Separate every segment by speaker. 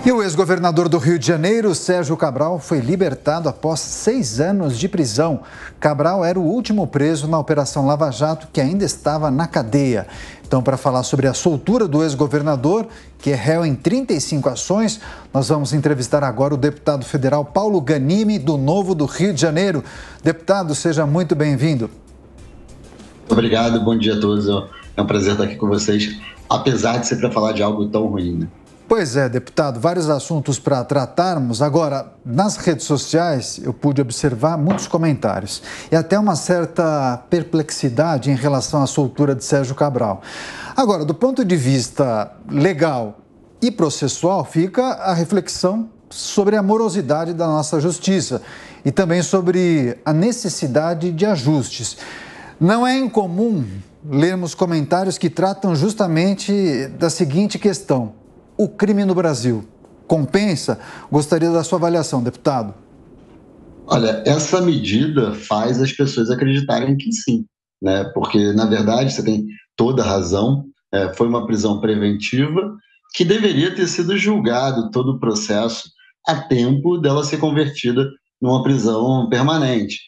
Speaker 1: E o ex-governador do Rio de Janeiro, Sérgio Cabral, foi libertado após 6 anos de prisão. Cabral era o último preso na Operação Lava Jato, que ainda estava na cadeia. Então, para falar sobre a soltura do ex-governador, que é réu em 35 ações, nós vamos entrevistar agora o deputado federal Paulo Ganimi, do Novo do Rio de Janeiro. Deputado, seja muito bem-vindo.
Speaker 2: Obrigado, bom dia a todos. É um prazer estar aqui com vocês, apesar de ser para falar de algo tão ruim, né?
Speaker 1: Pois é, deputado, vários assuntos para tratarmos. Agora, nas redes sociais, eu pude observar muitos comentários e até uma certa perplexidade em relação à soltura de Sérgio Cabral. Agora, do ponto de vista legal e processual, fica a reflexão sobre a morosidade da nossa justiça e também sobre a necessidade de ajustes. Não é incomum lermos comentários que tratam justamente da seguinte questão: o crime no Brasil compensa? Gostaria da sua avaliação, deputado.
Speaker 2: Olha, essa medida faz as pessoas acreditarem que sim, né? Porque, na verdade, você tem toda a razão, foi uma prisão preventiva que deveria ter sido julgado todo o processo a tempo dela ser convertida numa prisão permanente.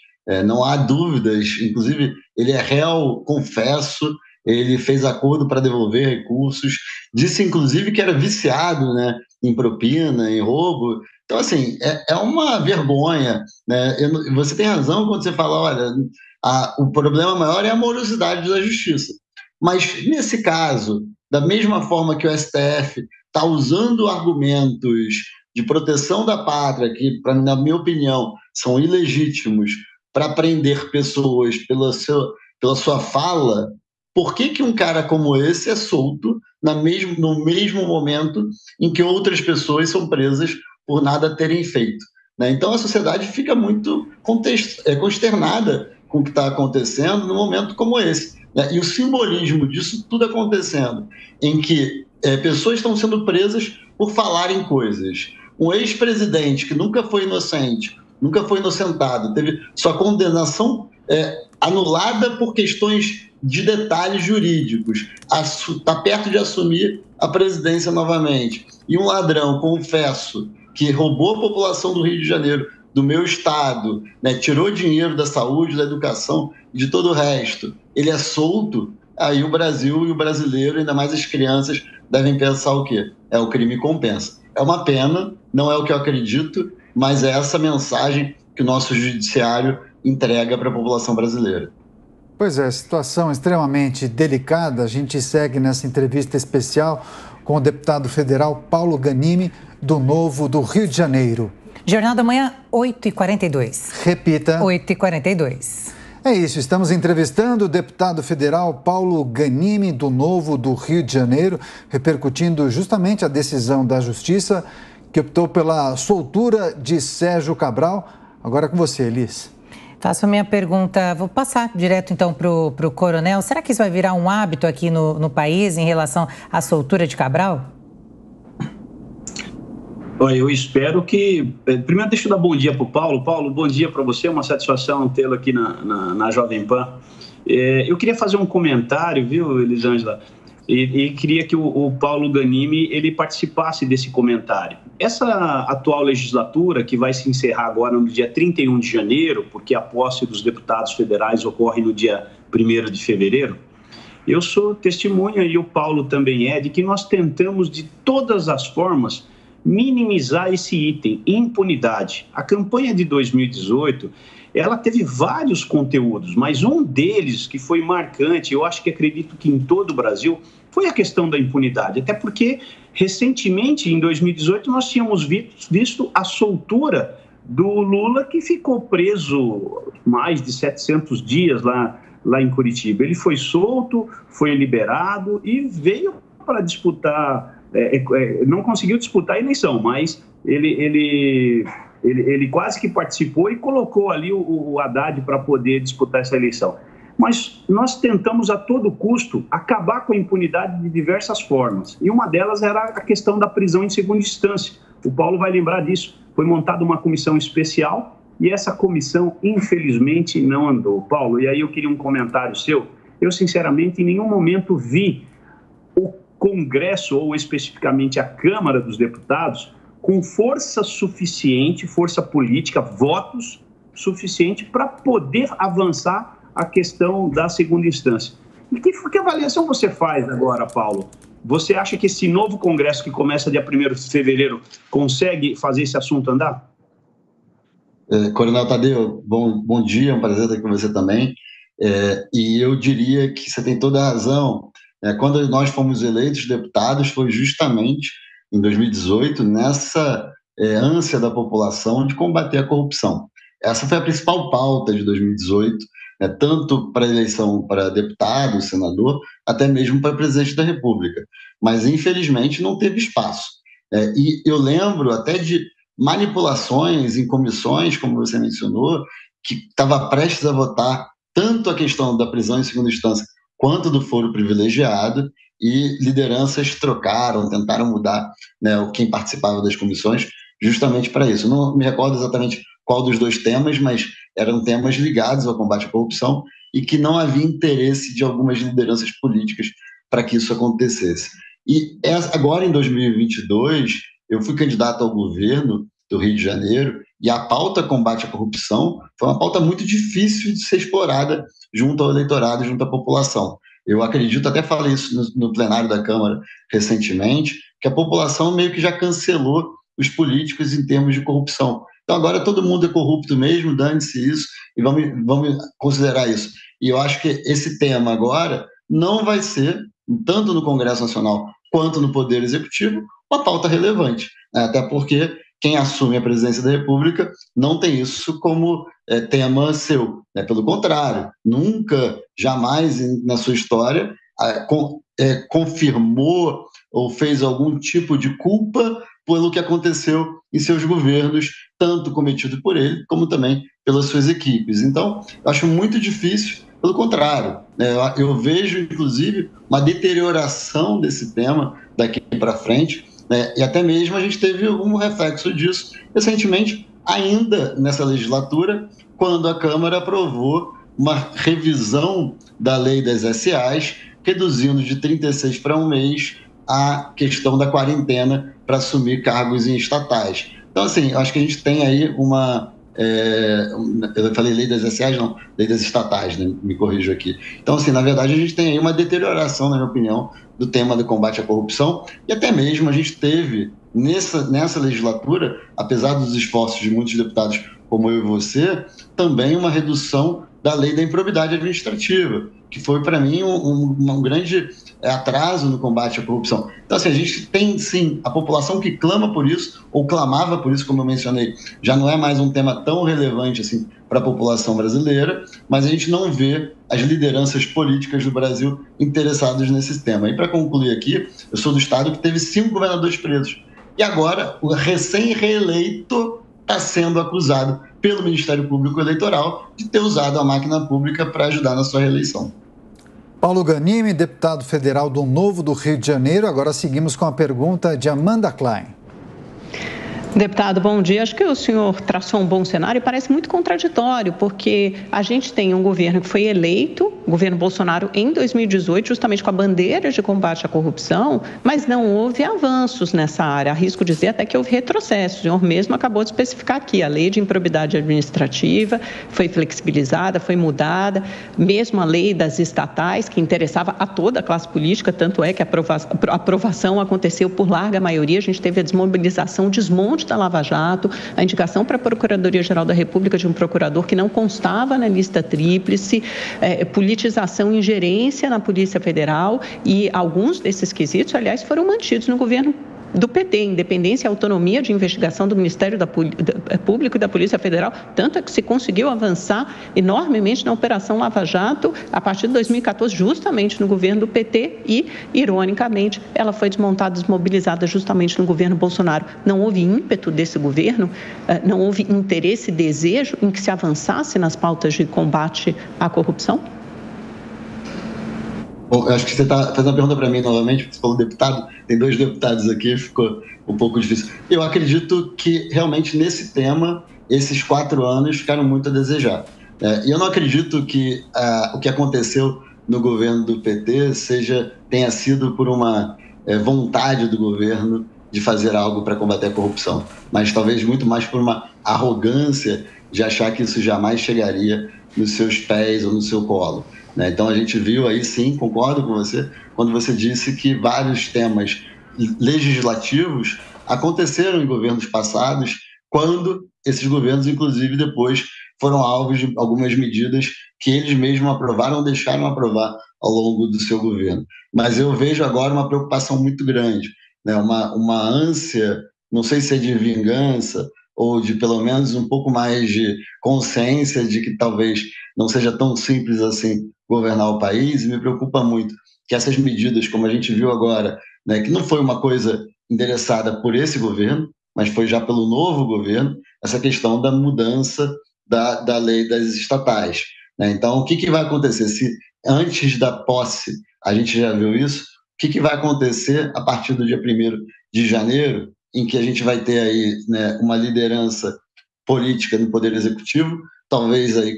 Speaker 2: Não há dúvidas, inclusive ele é réu, confesso, ele fez acordo para devolver recursos, disse inclusive que era viciado, né, em propina, em roubo. Então, assim, é uma vergonha, né? Você tem razão quando você fala, olha, o problema maior é a morosidade da justiça. Mas, nesse caso, da mesma forma que o STF está usando argumentos de proteção da pátria, que, na minha opinião, são ilegítimos, para prender pessoas pela sua fala, por que um cara como esse é solto no mesmo momento em que outras pessoas são presas por nada terem feito, né? Então a sociedade fica muito consternada com o que está acontecendo num momento como esse, né? E o simbolismo disso tudo acontecendo, em que pessoas estão sendo presas por falarem coisas. Um ex-presidente que nunca foi inocente, nunca foi inocentado, teve sua condenação anulada por questões de detalhes jurídicos, está perto de assumir a presidência novamente. E um ladrão, confesso, que roubou a população do Rio de Janeiro, do meu estado, né, tirou dinheiro da saúde, da educação e de todo o resto, ele é solto, aí o Brasil e o brasileiro, ainda mais as crianças, devem pensar o quê? O crime compensa. É uma pena, não é o que eu acredito, mas é essa mensagem que o nosso judiciário entrega para a população brasileira.
Speaker 1: Pois é, situação extremamente delicada. A gente segue nessa entrevista especial com o deputado federal Paulo Ganimi, do Novo do Rio de Janeiro.
Speaker 3: Jornal da Manhã, 8h42.
Speaker 1: Repita.
Speaker 3: 8h42.
Speaker 1: É isso, estamos entrevistando o deputado federal Paulo Ganimi, do Novo do Rio de Janeiro, repercutindo justamente a decisão da Justiça que optou pela soltura de Sérgio Cabral. Agora com você, Elis.
Speaker 3: Faço a minha pergunta, vou passar direto então para o coronel. Será que isso vai virar um hábito aqui no país em relação à soltura de Cabral?
Speaker 4: Eu espero que... Primeiro, deixa eu dar bom dia para o Paulo. Paulo, bom dia para você, é uma satisfação tê-lo aqui na Jovem Pan. Eu queria fazer um comentário, viu, Elisângela? E queria que o Paulo Ganimi ele participasse desse comentário. Essa atual legislatura, que vai se encerrar agora no dia 31 de janeiro, porque a posse dos deputados federais ocorre no dia 1º de fevereiro, eu sou testemunha, e o Paulo também de que nós tentamos de todas as formas minimizar esse item, impunidade. A campanha de 2018... ela teve vários conteúdos, mas um deles que foi marcante, eu acho que acredito que em todo o Brasil, foi a questão da impunidade. Até porque, recentemente, em 2018, nós tínhamos visto a soltura do Lula, que ficou preso mais de 700 dias lá em Curitiba. Ele foi solto, foi liberado e veio para disputar, não conseguiu disputar a eleição, mas ele quase que participou e colocou ali o Haddad para poder disputar essa eleição. Mas nós tentamos a todo custo acabar com a impunidade de diversas formas. E uma delas era a questão da prisão em segunda instância. O Paulo vai lembrar disso. Foi montada uma comissão especial e essa comissão, infelizmente, não andou. Paulo, e aí eu queria um comentário seu. Eu, sinceramente, em nenhum momento vi o Congresso, ou especificamente a Câmara dos Deputados, com força suficiente, força política, votos suficiente para poder avançar a questão da segunda instância. E que avaliação você faz agora, Paulo? Você acha que esse novo Congresso, que começa dia 1º de fevereiro, consegue fazer esse assunto andar?
Speaker 2: Coronel Tadeu, bom dia, é um prazer estar aqui com você também. E eu diria que você tem toda a razão. Quando nós fomos eleitos deputados, foi justamente em 2018, nessa ânsia da população de combater a corrupção. Essa foi a principal pauta de 2018, tanto para a eleição para deputado, senador, até mesmo para presidente da República. Mas, infelizmente, não teve espaço. E eu lembro até de manipulações em comissões, como você mencionou, que estava prestes a votar tanto a questão da prisão em segunda instância quanto do foro privilegiado, e lideranças trocaram, tentaram mudar, quem participava das comissões, justamente para isso. Não me recordo exatamente qual dos dois temas, mas eram temas ligados ao combate à corrupção e que não havia interesse de algumas lideranças políticas para que isso acontecesse. E agora, em 2022, eu fui candidato ao governo do Rio de Janeiro e a pauta combate à corrupção foi uma pauta muito difícil de ser explorada junto ao eleitorado, junto à população. Eu acredito, até falei isso no plenário da Câmara recentemente, que a população meio que já cancelou os políticos em termos de corrupção. Então agora todo mundo é corrupto mesmo, dane-se isso, e vamos considerar isso. E eu acho que esse tema agora não vai ser, tanto no Congresso Nacional quanto no Poder Executivo, uma pauta relevante, até porque quem assume a presidência da República não tem isso como tema seu. Pelo contrário, nunca, jamais na sua história confirmou ou fez algum tipo de culpa pelo que aconteceu em seus governos, tanto cometido por ele, como também pelas suas equipes. Então, eu acho muito difícil, pelo contrário, eu vejo, inclusive, uma deterioração desse tema daqui para frente, e até mesmo a gente teve um reflexo disso recentemente, ainda nessa legislatura, quando a Câmara aprovou uma revisão da lei das SAs, reduzindo de 36 para um mês a questão da quarentena para assumir cargos em estatais. Então, assim, eu acho que a gente tem aí eu falei lei das SAs, não, lei das estatais, né? Me corrijo aqui. Então, assim, na verdade, a gente tem aí uma deterioração, na minha opinião, do tema do combate à corrupção, e até mesmo a gente teve, nessa legislatura, apesar dos esforços de muitos deputados como eu e você, também uma redução da lei da improbidade administrativa, que foi, para mim, um grande atraso no combate à corrupção. Então, assim, a gente tem, sim, a população que clama por isso, ou clamava por isso, como eu mencionei, já não é mais um tema tão relevante assim para a população brasileira, mas a gente não vê as lideranças políticas do Brasil interessadas nesse tema. E, para concluir aqui, eu sou do estado que teve 5 governadores presos. E agora, o recém-reeleito está sendo acusado pelo Ministério Público Eleitoral de ter usado a máquina pública para ajudar na sua reeleição.
Speaker 1: Paulo Ganimi, deputado federal do Novo do Rio de Janeiro. Agora seguimos com a pergunta de Amanda Klein.
Speaker 5: Deputado, bom dia. Acho que o senhor traçou um bom cenário e parece muito contraditório, porque a gente tem um governo que foi eleito, o governo Bolsonaro, em 2018, justamente com a bandeira de combate à corrupção, mas não houve avanços nessa área. Arrisco dizer até que houve retrocesso. O senhor mesmo acabou de especificar aqui. A lei de improbidade administrativa foi flexibilizada, foi mudada, mesmo a lei das estatais, que interessava a toda a classe política, tanto é que a aprovação aconteceu por larga maioria. A gente teve a desmobilização, o desmonte da Lava Jato, a indicação para a Procuradoria-Geral da República de um procurador que não constava na lista tríplice, politização e ingerência na Polícia Federal, e alguns desses quesitos, aliás, foram mantidos no governo do PT, independência e autonomia de investigação do Ministério Público e da Polícia Federal, tanto é que se conseguiu avançar enormemente na Operação Lava Jato a partir de 2014, justamente no governo do PT, e, ironicamente, ela foi desmontada, desmobilizada justamente no governo Bolsonaro. Não houve ímpeto desse governo, não houve interesse, desejo em que se avançasse nas pautas de combate à corrupção?
Speaker 2: Bom, eu acho que você está fazendo uma pergunta para mim novamente, porque você falou deputado, tem 2 deputados aqui, ficou um pouco difícil. Eu acredito que realmente nesse tema, esses 4 anos ficaram muito a desejar. E eu não acredito que o que aconteceu no governo do PT tenha sido por uma vontade do governo de fazer algo para combater a corrupção, mas talvez muito mais por uma arrogância de achar que isso jamais chegaria nos seus pés ou no seu colo, né? Então a gente viu aí, sim, concordo com você, quando você disse que vários temas legislativos aconteceram em governos passados, quando esses governos, inclusive, depois foram alvos de algumas medidas que eles mesmos aprovaram ou deixaram aprovar ao longo do seu governo. Mas eu vejo agora uma preocupação muito grande, né? Uma ânsia, não sei se é de vingança ou de pelo menos um pouco mais de consciência de que talvez não seja tão simples assim governar o país, e me preocupa muito que essas medidas, como a gente viu agora, né, que não foi uma coisa endereçada por esse governo, mas foi já pelo novo governo, essa questão da mudança da lei das estatais, né? Então, o que vai acontecer? Se antes da posse a gente já viu isso, o que vai acontecer a partir do dia 1º de janeiro, em que a gente vai ter aí, né, uma liderança política no Poder Executivo, talvez aí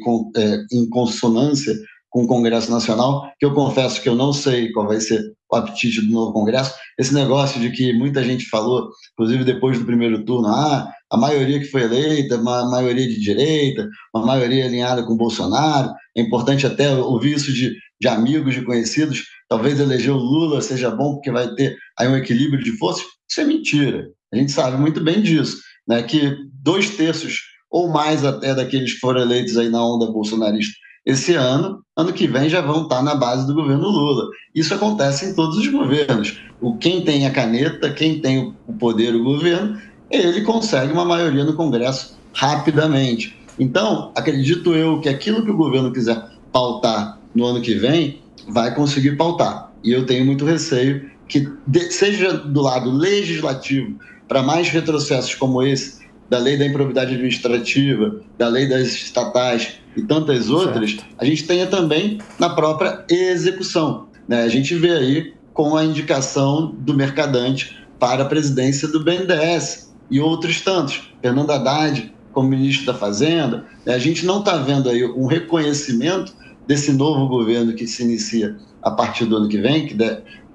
Speaker 2: em consonância com o Congresso Nacional, que eu confesso que eu não sei qual vai ser o apetite do novo Congresso. Esse negócio de que muita gente falou, inclusive depois do primeiro turno, a maioria que foi eleita, uma maioria de direita, uma maioria alinhada com o Bolsonaro, é importante até ouvir isso de amigos, de conhecidos, talvez eleger o Lula seja bom porque vai ter aí um equilíbrio de forças. Isso é mentira. A gente sabe muito bem disso, né? Que 2/3 ou mais até daqueles que foram eleitos aí na onda bolsonarista esse ano que vem já vão estar na base do governo Lula. Isso acontece em todos os governos. Quem tem a caneta, quem tem o poder, o governo, ele consegue uma maioria no Congresso rapidamente. Então, acredito eu que aquilo que o governo quiser pautar no ano que vem, vai conseguir pautar. E eu tenho muito receio que, seja do lado legislativo, para mais retrocessos como esse, da lei da improbidade administrativa, da lei das estatais e tantas outras, a gente tenha também na própria execução, né? A gente vê aí com a indicação do Mercadante para a presidência do BNDES e outros tantos, Fernando Haddad como ministro da Fazenda, né? A gente não está vendo aí um reconhecimento desse novo governo que se inicia a partir do ano que vem,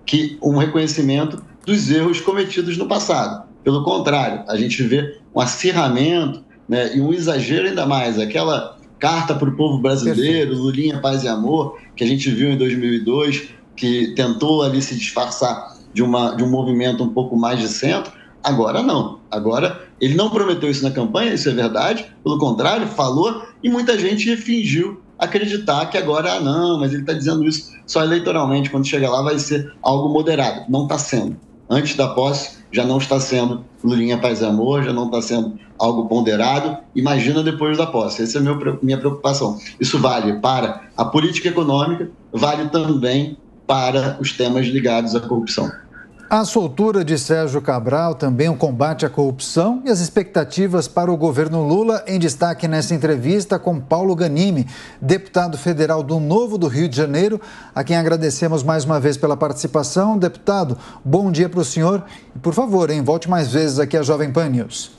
Speaker 2: que um reconhecimento dos erros cometidos no passado. Pelo contrário, a gente vê um acirramento, né, e um exagero ainda mais. Aquela carta para o povo brasileiro, Lulinha, Paz e Amor, que a gente viu em 2002, que tentou ali se disfarçar de um movimento um pouco mais de centro, agora não. Agora, ele não prometeu isso na campanha, isso é verdade, pelo contrário, falou, e muita gente fingiu acreditar que agora, não, mas ele está dizendo isso só eleitoralmente, quando chega lá vai ser algo moderado. Não está sendo. Antes da posse, já não está sendo Lulinha, Paz e Amor, já não está sendo algo ponderado. Imagina depois da posse. Essa é a minha preocupação. Isso vale para a política econômica, vale também para os temas ligados à corrupção.
Speaker 1: A soltura de Sérgio Cabral, também o combate à corrupção e as expectativas para o governo Lula, em destaque nessa entrevista com Paulo Ganimi, deputado federal do Novo do Rio de Janeiro, a quem agradecemos mais uma vez pela participação. Deputado, bom dia para o senhor. E, por favor, volte mais vezes aqui à Jovem Pan News.